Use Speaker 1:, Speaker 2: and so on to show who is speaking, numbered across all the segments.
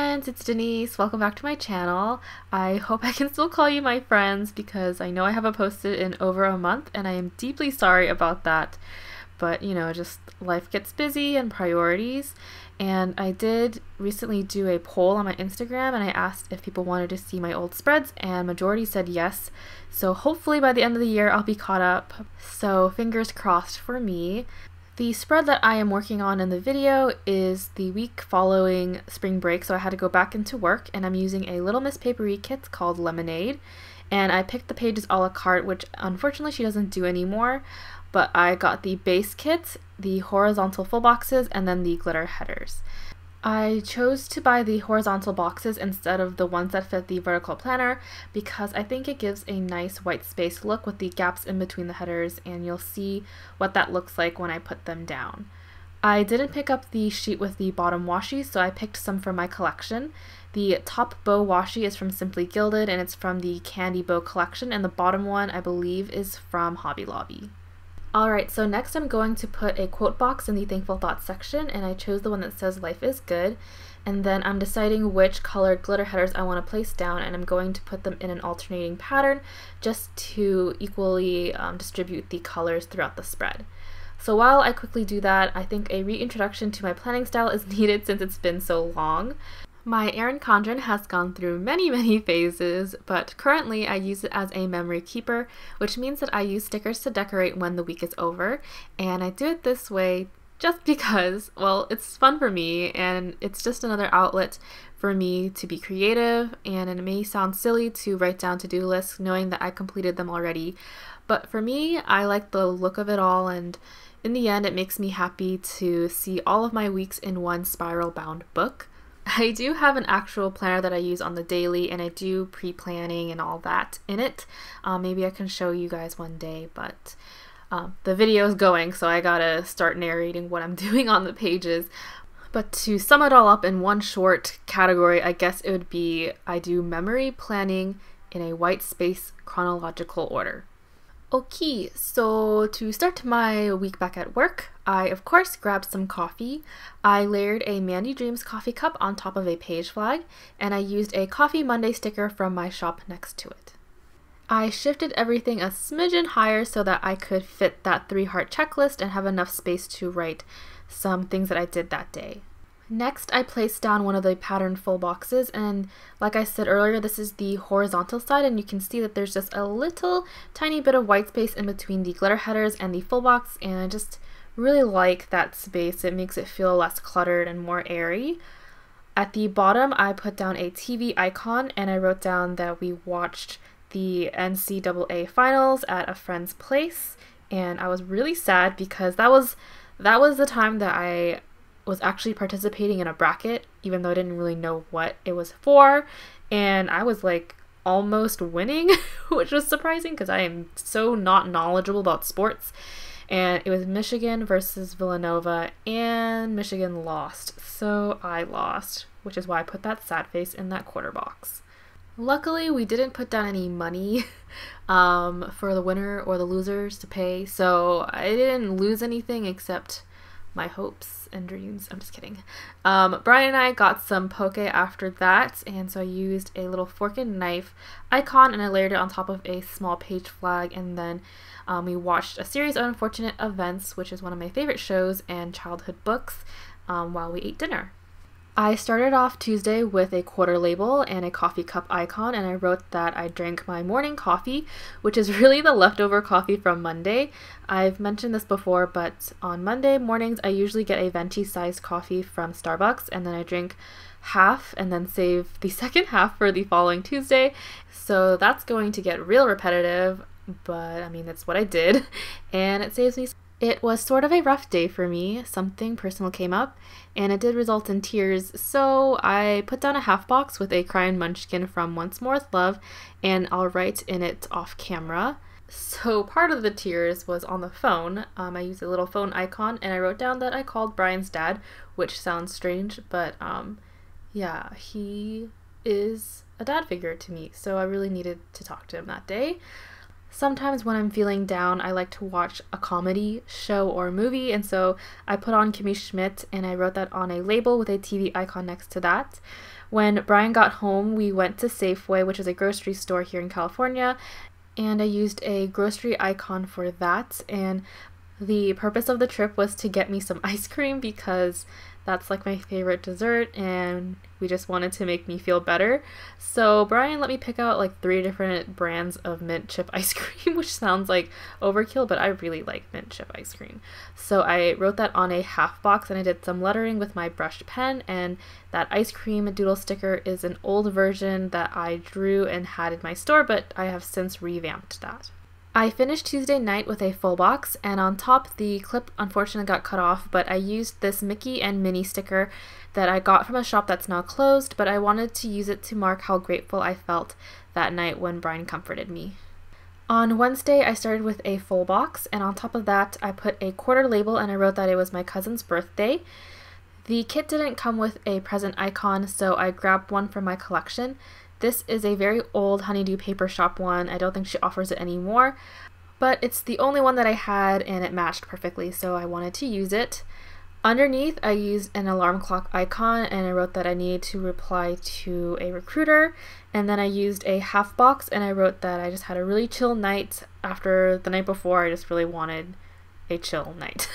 Speaker 1: friends, it's Denise. Welcome back to my channel. I hope I can still call you my friends because I know I haven't posted in over a month and I am deeply sorry about that. But you know, just life gets busy and priorities. And I did recently do a poll on my Instagram and I asked if people wanted to see my old spreads and majority said yes. So hopefully by the end of the year I'll be caught up. So fingers crossed for me. The spread that I am working on in the video is the week following spring break, so I had to go back into work, and I'm using a Little Miss Paperie kit called Lemonade, and I picked the pages a la carte, which unfortunately she doesn't do anymore, but I got the base kit, the horizontal full boxes, and then the glitter headers. I chose to buy the horizontal boxes instead of the ones that fit the vertical planner because I think it gives a nice white space look with the gaps in between the headers, and you'll see what that looks like when I put them down. I didn't pick up the sheet with the bottom washi, so I picked some from my collection. The top bow washi is from Simply Gilded and it's from the Candy Bow collection, and the bottom one I believe is from Hobby Lobby. Alright, so next I'm going to put a quote box in the Thankful Thoughts section, and I chose the one that says life is good, and then I'm deciding which colored glitter headers I want to place down, and I'm going to put them in an alternating pattern just to equally distribute the colors throughout the spread. So while I quickly do that, I think a reintroduction to my planning style is needed since it's been so long. My Erin Condren has gone through many phases, but currently I use it as a memory keeper, which means that I use stickers to decorate when the week is over, and I do it this way just because, well, it's fun for me, and it's just another outlet for me to be creative, and it may sound silly to write down to-do lists knowing that I completed them already, but for me, I like the look of it all, and in the end, it makes me happy to see all of my weeks in one spiral-bound book. I do have an actual planner that I use on the daily, and I do pre-planning and all that in it. Maybe I can show you guys one day, but the video is going, so I gotta start narrating what I'm doing on the pages. But to sum it all up in one short category, I guess it would be I do memory planning in a white space chronological order. Okay, so to start my week back at work, I of course grabbed some coffee. I layered a Mandy Dreams coffee cup on top of a page flag, and I used a Coffee Monday sticker from my shop next to it. I shifted everything a smidgen higher so that I could fit that 3-heart checklist and have enough space to write some things that I did that day. Next, I placed down one of the pattern full boxes, and like I said earlier, this is the horizontal side, and you can see that there's just a little tiny bit of white space in between the glitter headers and the full box, and I just really like that space. It makes it feel less cluttered and more airy. At the bottom, I put down a TV icon, and I wrote down that we watched the NCAA finals at a friend's place, and I was really sad because that was the time that I was actually participating in a bracket, even though I didn't really know what it was for, and I was like almost winning, which was surprising because I am so not knowledgeable about sports. And it was Michigan versus Villanova, and Michigan lost, so I lost, which is why I put that sad face in that quarter box. Luckily, we didn't put down any money for the winner or the losers to pay, so I didn't lose anything except my hopes and dreams. I'm just kidding. Brian and I got some poke after that, and so I used a little fork and knife icon and I layered it on top of a small page flag, and then we watched a series of unfortunate events, which is one of my favorite shows and childhood books, while we ate dinner. I started off Tuesday with a quarter label and a coffee cup icon, and I wrote that I drank my morning coffee, which is really the leftover coffee from Monday. I've mentioned this before, but on Monday mornings I usually get a venti sized coffee from Starbucks, and then I drink half and then save the second half for the following Tuesday. So that's going to get real repetitive, but I mean, that's what I did, and it saves me. It was sort of a rough day for me. Something personal came up, and it did result in tears, so I put down a half box with a Crying Munchkin from Once More With Love, and I'll write in it off camera. So part of the tears was on the phone. I used a little phone icon, and I wrote down that I called Brian's dad, which sounds strange, but yeah, he is a dad figure to me, so I really needed to talk to him that day. Sometimes when I'm feeling down, I like to watch a comedy show or movie, and so I put on Kimmy Schmidt and I wrote that on a label with a TV icon next to that. When Brian got home, we went to Safeway, which is a grocery store here in California, and I used a grocery icon for that. And the purpose of the trip was to get me some ice cream because that's like my favorite dessert, and we just wanted to make me feel better. So Brian let me pick out like 3 different brands of mint chip ice cream, which sounds like overkill, but I really like mint chip ice cream. So I wrote that on a half box and I did some lettering with my brushed pen, and that ice cream doodle sticker is an old version that I drew and had in my store, but I have since revamped that. I finished Tuesday night with a full box, and on top the clip unfortunately got cut off, but I used this Mickey and Minnie sticker that I got from a shop that's now closed, but I wanted to use it to mark how grateful I felt that night when Brian comforted me. On Wednesday, I started with a full box, and on top of that, I put a quarter label and I wrote that it was my cousin's birthday. The kit didn't come with a present icon, so I grabbed one from my collection. This is a very old Honeydew Paper Shop one. I don't think she offers it anymore, but it's the only one that I had and it matched perfectly, so I wanted to use it. Underneath, I used an alarm clock icon and I wrote that I needed to reply to a recruiter, and then I used a half box and I wrote that I just had a really chill night after the night before. I just really wanted a chill night.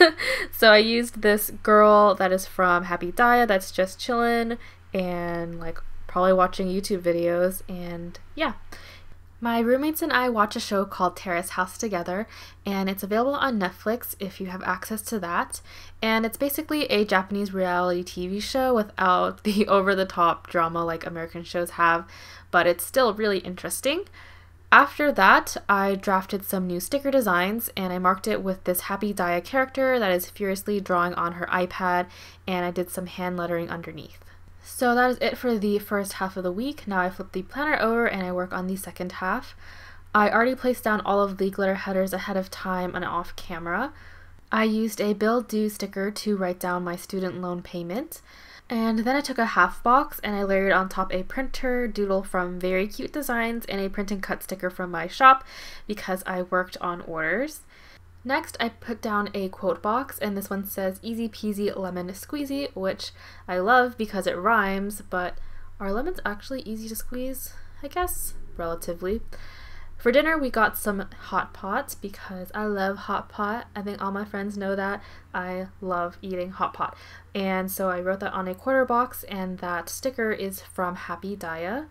Speaker 1: So I used this girl that is from Happy Dia that's just chillin' and like probably watching YouTube videos, and yeah. My roommates and I watch a show called Terrace House together, and it's available on Netflix if you have access to that. And it's basically a Japanese reality TV show without the over-the-top drama like American shows have, but it's still really interesting. After that, I drafted some new sticker designs, and I marked it with this Happy Dia character that is furiously drawing on her iPad, and I did some hand lettering underneath. So that is it for the first half of the week. Now I flip the planner over and I work on the second half. I already placed down all of the glitter headers ahead of time and off camera. I used a bill due sticker to write down my student loan payment. And then I took a half box and I layered on top a printer doodle from Very Cute Designs and a print and cut sticker from my shop because I worked on orders. Next, I put down a quote box, and this one says easy peasy lemon squeezy, which I love because it rhymes, but are lemons actually easy to squeeze? I guess, relatively. For dinner, we got some hot pot because I love hot pot. I think all my friends know that. I love eating hot pot. And so I wrote that on a quarter box, and that sticker is from Happy Dia.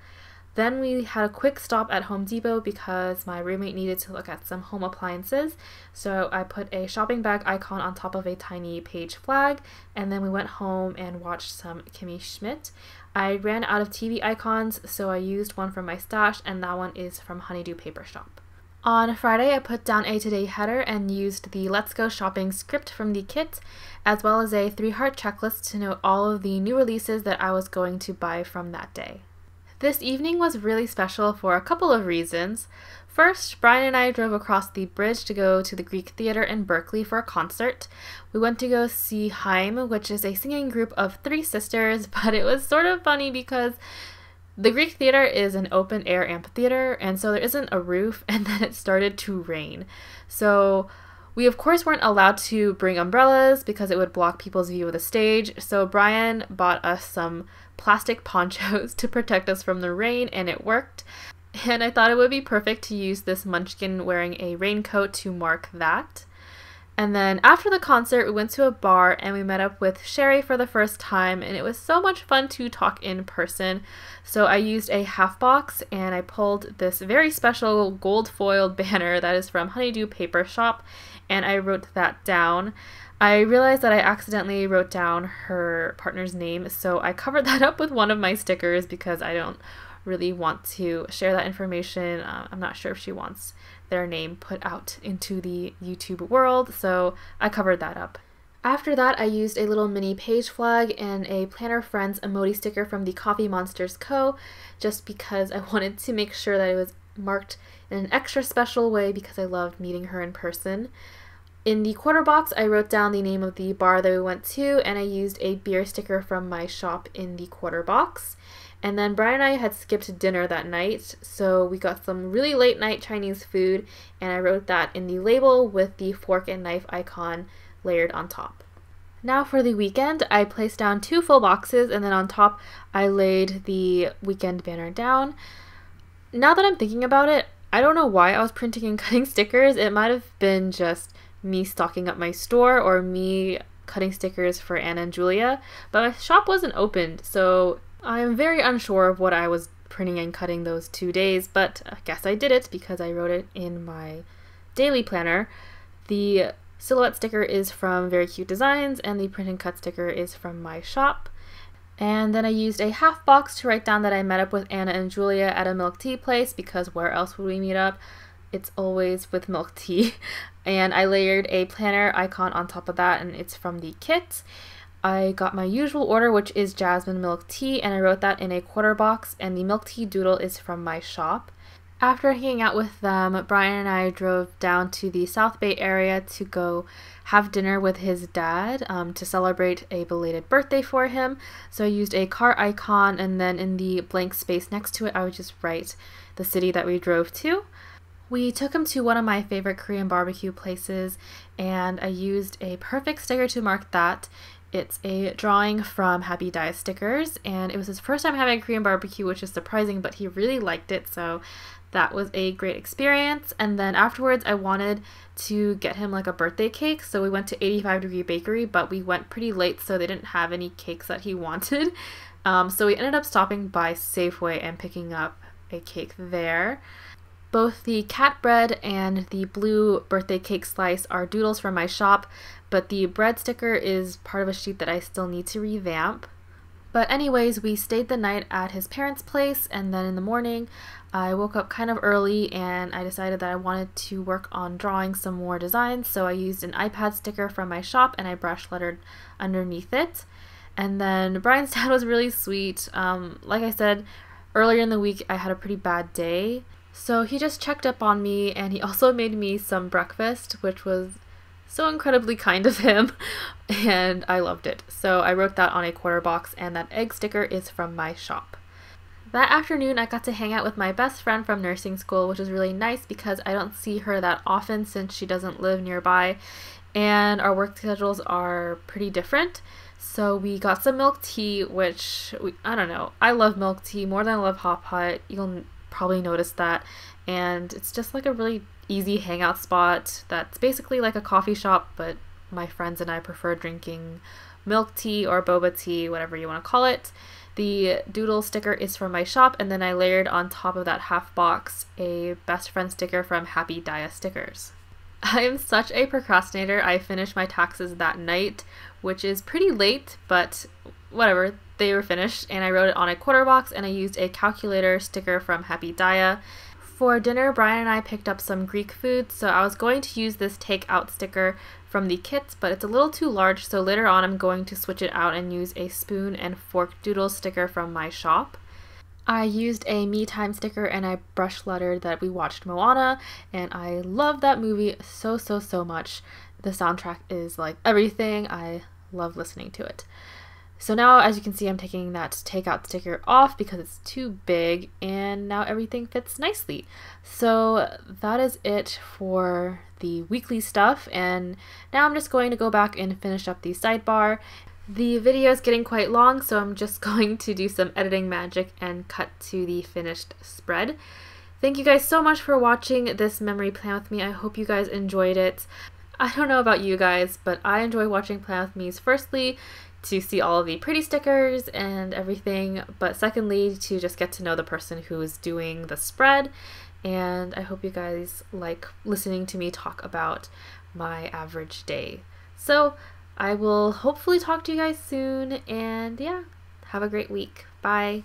Speaker 1: Then we had a quick stop at Home Depot because my roommate needed to look at some home appliances. So I put a shopping bag icon on top of a tiny page flag, and then we went home and watched some Kimmy Schmidt. I ran out of TV icons, so I used one from my stash, and that one is from Honeydew Paper Shop. On Friday, I put down a today header and used the Let's Go Shopping script from the kit, as well as a 3-heart checklist to note all of the new releases that I was going to buy from that day. This evening was really special for a couple of reasons. First, Brian and I drove across the bridge to go to the Greek Theater in Berkeley for a concert. We went to go see Haim, which is a singing group of 3 sisters, but it was sort of funny because the Greek Theater is an open-air amphitheater, and so there isn't a roof, and then it started to rain. So we of course weren't allowed to bring umbrellas because it would block people's view of the stage, so Brian bought us some plastic ponchos to protect us from the rain, and it worked. And I thought it would be perfect to use this munchkin wearing a raincoat to mark that. And then after the concert, we went to a bar and we met up with Sherry for the first time, and it was so much fun to talk in person. So I used a half box and I pulled this very special gold foiled banner that is from Honeydew Paper Shop, and I wrote that down. I realized that I accidentally wrote down her partner's name, so I covered that up with one of my stickers because I don't really want to share that information. I'm not sure if she wants their name put out into the YouTube world, so I covered that up. After that, I used a little mini page flag and a Planner Friends emoji sticker from the Coffee Monsters Co. just because I wanted to make sure that it was marked in an extra special way because I loved meeting her in person. In the quarter box, I wrote down the name of the bar that we went to, and I used a beer sticker from my shop in the quarter box. And then Brian and I had skipped dinner that night, so we got some really late night Chinese food, and I wrote that in the label with the fork and knife icon layered on top. Now for the weekend, I placed down 2 full boxes, and then on top I laid the weekend banner down. Now that I'm thinking about it, I don't know why I was printing and cutting stickers. It might have been just me stocking up my store or me cutting stickers for Anna and Julia, but my shop wasn't opened, so I'm very unsure of what I was printing and cutting those 2 days, but I guess I did it because I wrote it in my daily planner. The silhouette sticker is from Very Cute Designs, and the print and cut sticker is from my shop. And then I used a half box to write down that I met up with Anna and Julia at a milk tea place, because where else would we meet up? It's always with milk tea. And I layered a planner icon on top of that, and it's from the kit. I got my usual order, which is jasmine milk tea, and I wrote that in a quarter box, and the milk tea doodle is from my shop. After hanging out with them, Brian and I drove down to the South Bay area to go have dinner with his dad to celebrate a belated birthday for him. So I used a car icon, and then in the blank space next to it, I would just write the city that we drove to. We took him to one of my favorite Korean barbecue places, and I used a perfect sticker to mark that. It's a drawing from Happy Dia Stickers, and it was his first time having a Korean barbecue, which is surprising, but he really liked it, so that was a great experience. And then afterwards, I wanted to get him like a birthday cake, so we went to 85 Degree Bakery, but we went pretty late, so they didn't have any cakes that he wanted. So we ended up stopping by Safeway and picking up a cake there. Both the cat bread and the blue birthday cake slice are doodles from my shop, but the bread sticker is part of a sheet that I still need to revamp. But anyways, we stayed the night at his parents' place, and then in the morning I woke up kind of early and I decided that I wanted to work on drawing some more designs, so I used an iPad sticker from my shop and I brush lettered underneath it. And then Brian's dad was really sweet. Like I said, earlier in the week I had a pretty bad day, so he just checked up on me, and he also made me some breakfast, which was so incredibly kind of him, and I loved it. So I wrote that on a quarter box, and that egg sticker is from my shop. That afternoon, I got to hang out with my best friend from nursing school, which was really nice because I don't see her that often since she doesn't live nearby, and our work schedules are pretty different. So we got some milk tea, which, I don't know, I love milk tea more than I love hot pot. You'll probably notice that, and it's just like a really easy hangout spot that's basically like a coffee shop, but my friends and I prefer drinking milk tea or boba tea, whatever you want to call it. The doodle sticker is from my shop, and then I layered on top of that half box a best friend sticker from Happy Dia Stickers. I am such a procrastinator. I finished my taxes that night, which is pretty late, but whatever, they were finished, and I wrote it on a quarter box, and I used a calculator sticker from Happy Dia. For dinner, Brian and I picked up some Greek food, so I was going to use this takeout sticker from the kit, but it's a little too large, so later on I'm going to switch it out and use a spoon and fork doodle sticker from my shop. I used a me time sticker, and I brush lettered that we watched Moana, and I love that movie so much. The soundtrack is like everything. I love listening to it. So now, as you can see, I'm taking that takeout sticker off because it's too big, and now everything fits nicely. So that is it for the weekly stuff, and now I'm just going to go back and finish up the sidebar. The video is getting quite long, so I'm just going to do some editing magic and cut to the finished spread. Thank you guys so much for watching this memory plan with me. I hope you guys enjoyed it. I don't know about you guys, but I enjoy watching Plan With Me's firstly to see all of the pretty stickers and everything, but secondly to just get to know the person who is doing the spread, and I hope you guys like listening to me talk about my average day. So I will hopefully talk to you guys soon, and yeah, have a great week. Bye!